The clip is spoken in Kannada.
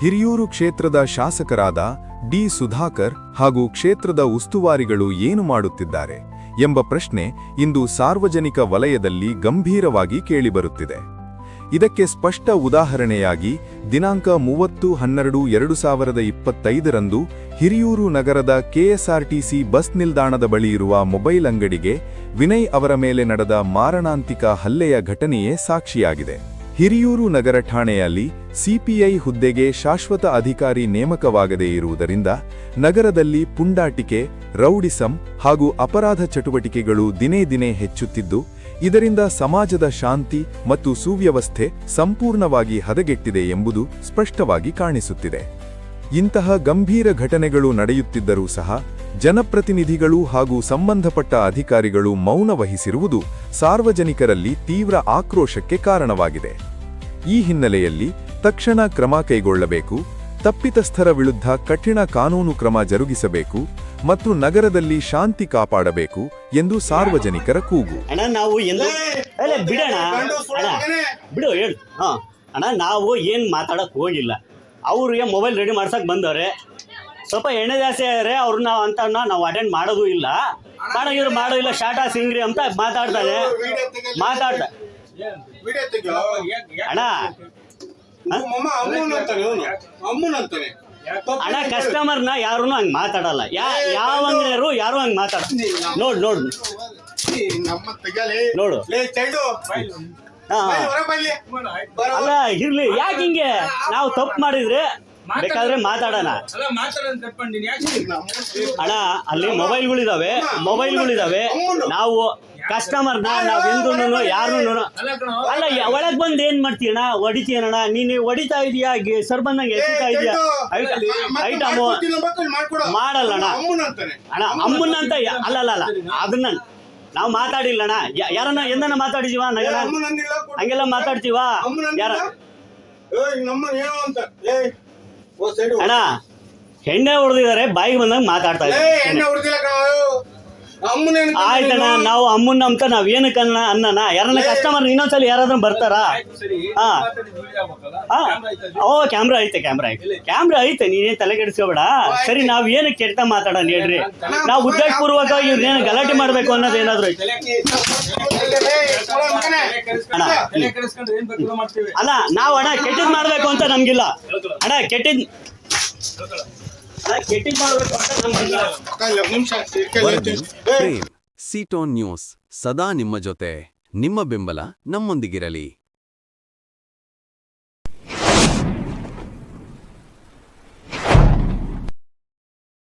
ಹಿರಿಯೂರು ಕ್ಷೇತ್ರದ ಶಾಸಕರಾದ ಡಿ ಸುಧಾಕರ್ ಹಾಗೂ ಕ್ಷೇತ್ರದ ಉಸ್ತುವಾರಿಗಳು ಏನು ಮಾಡುತ್ತಿದ್ದಾರೆ ಎಂಬ ಪ್ರಶ್ನೆ ಇಂದು ಸಾರ್ವಜನಿಕ ವಲಯದಲ್ಲಿ ಗಂಭೀರವಾಗಿ ಕೇಳಿಬರುತ್ತಿದೆ. ಇದಕ್ಕೆ ಸ್ಪಷ್ಟ ಉದಾಹರಣೆಯಾಗಿ ದಿನಾಂಕ 30/12/2025 ಹಿರಿಯೂರು ನಗರದ ಕೆಎಸ್ಆರ್ಟಿಸಿ ಬಸ್ ನಿಲ್ದಾಣದ ಬಳಿ ಇರುವ ಮೊಬೈಲ್ ಅಂಗಡಿಗೆ ವಿನಯ್ ಅವರ ಮೇಲೆ ನಡೆದ ಮಾರಣಾಂತಿಕ ಹಲ್ಲೆಯ ಘಟನೆಯೇ ಸಾಕ್ಷಿಯಾಗಿದೆ. ಹಿರಿಯೂರು ನಗರ ಠಾಣೆಯಲ್ಲಿ ಸಿಪಿಐ ಹುದ್ದೆಗೆ ಶಾಶ್ವತ ಅಧಿಕಾರಿ ನೇಮಕವಾಗದೇ ಇರುವುದರಿಂದ ನಗರದಲ್ಲಿ ಪುಂಡಾಟಿಕೆ, ರೌಡಿಸಂ ಹಾಗೂ ಅಪರಾಧ ಚಟುವಟಿಕೆಗಳು ದಿನೇ ದಿನೇ ಹೆಚ್ಚುತ್ತಿದ್ದು, ಇದರಿಂದ ಸಮಾಜದ ಶಾಂತಿ ಮತ್ತು ಸುವ್ಯವಸ್ಥೆ ಸಂಪೂರ್ಣವಾಗಿ ಹದಗೆಟ್ಟಿದೆ ಎಂಬುದು ಸ್ಪಷ್ಟವಾಗಿ ಕಾಣಿಸುತ್ತಿದೆ. ಇಂತಹ ಗಂಭೀರ ಘಟನೆಗಳು ನಡೆಯುತ್ತಿದ್ದರೂ ಸಹ ಜನಪ್ರತಿನಿಧಿಗಳು ಹಾಗೂ ಸಂಬಂಧಪಟ್ಟ ಅಧಿಕಾರಿಗಳು ಮೌನ ವಹಿಸಿರುವುದು ಸಾರ್ವಜನಿಕರಲ್ಲಿ ತೀವ್ರ ಆಕ್ರೋಶಕ್ಕೆ ಕಾರಣವಾಗಿದೆ. ಈ ಹಿನ್ನೆಲೆಯಲ್ಲಿ ತಕ್ಷಣ ಕ್ರಮ ಕೈಗೊಳ್ಳಬೇಕು, ತಪ್ಪಿತಸ್ಥರ ವಿರುದ್ಧ ಕಠಿಣ ಕಾನೂನು ಕ್ರಮ ಜರುಗಿಸಬೇಕು ಮತ್ತು ನಗರದಲ್ಲಿ ಶಾಂತಿ ಕಾಪಾಡಬೇಕು ಎಂದು ಸಾರ್ವಜನಿಕರ ಕೂಗು. ನಾವು ಏನು ಮಾತಾಡಕ್ ಹೋಗಿಲ್ಲ. ಅವ್ರಿಗೆ ಮೊಬೈಲ್ ರೆಡಿ ಮಾಡ್ಸಕ್ ಬಂದವ್ರೆ, ಸ್ವಲ್ಪ ಎಣ್ಣೆ ಜಾಸ್ತಿ ಆದರೆ ಅವ್ರನ್ನ ಅಂತ ನಾವು ಅಟೆಂಡ್ ಮಾಡೋದು ಇಲ್ಲ, ಮಾಡೋದಿಲ್ಲ. ಶಾಟಾ ಸಿಂಗ್ರಿ ಅಂತ ಮಾತಾಡ್ತಾನೆ. ಅಣ್ಣ ಕಸ್ಟಮರ್ನ ಯಾರು ಹಂಗೆ ಮಾತಾಡಲ್ಲ. ಯಾವ ಅಂಗಡಿಯರು ಯಾರು ಹಂಗೆ ಮಾತಾಡ. ನೋಡು ಅಲ್ಲ ಇರ್ಲಿ, ಯಾಕೆ ಹಿಂಗೆ? ನಾವು ತಪ್ಪು ಮಾಡಿದ್ರೆ ಬೇಕಾದ್ರೆ ಮಾತಾಡೋಣ ಅಣ್ಣ. ಅಲ್ಲಿ ಮೊಬೈಲ್ಗಳಿದಾವೆ. ನಾವು ಕಸ್ಟಮರ್ನ ನಾವೆಂದೂ ಯಾರು ಅಲ್ಲ ಒಳಗ್ ಬಂದು ಏನ್ ಮಾಡ್ತೀಯಣ್ಣ? ಹೊಡಿತೀಯಣ್ಣ ನೀನು? ಹೊಡಿತಾ ಇದೀಯಾ? ಸರ್ ಬಂದಂಗೆ ಎಸಿತಾ ಇದೀಯಾ? ಐಟಮು ಮಾಡಲ್ಲಣ್ಣ. ಅಮ್ಮನಂತ ಅಲ್ಲಲ್ಲ, ಅದನ್ನ ನಾವು ಮಾತಾಡಿಲ್ಲಣ್ಣ. ಯಾರನ್ನ ಎಂದನ ಮಾತಾಡಿದೀವ? ಹಂಗೆಲ್ಲ ಮಾತಾಡ್ತೀವ ಯಾರ? ಅಣ್ಣ ಎಣ್ಣೆ ಹೊಡೆದಿದ್ದಾರೆ, ಬಾಯಿಗೆ ಬಂದಂಗೆ ಮಾತಾಡ್ತಾ ಇದ್ದಾರೆ. ಆಯ್ತಣ್ಣ, ನಾವು ಅಮ್ಮನ ಅಂತ ನಾವ್ ಏನಕ್ಕೆ ಅನ್ನನ? ಯಾರನ್ನ ಕಸ್ಟಮರ್ ಇನ್ನೊಂದ್ಸಲ ಯಾರಾದ್ರೂ ಬರ್ತಾರಾ? ಕ್ಯಾಮ್ರಾ ಐತೆ, ನೀನೇನ್ ತಲೆ ಕೆಡಿಸ್ಕೋಬೇಡ. ಸರಿ, ನಾವ್ ಏನಕ್ಕೆ ಕೆಟ್ಟ ಮಾತಾಡೋಣ ಹೇಳ್ರಿ? ನಾವು ಉದ್ದೇಶಪೂರ್ವಕ ಇವ್ರನ್ನೇನು ಗಲಾಟೆ ಮಾಡ್ಬೇಕು ಅನ್ನೋದು ಏನಾದ್ರು ಅಲ್ಲ. ನಾವು ಅಣ್ಣ ಕೆಟ್ಟದ್ ಮಾಡ್ಬೇಕು ಅಂತ ನಮ್ಗಿಲ್ಲ ಅಣ್ಣ. ಕೆಟ್ಟದ್ ಸೀಟೋನ್ ನ್ಯೂಸ್ ಸದಾ ನಿಮ್ಮ ಜೊತೆ. ನಿಮ್ಮ ಬೆಂಬಲ ನಮ್ಮೊಂದಿಗಿರಲಿ.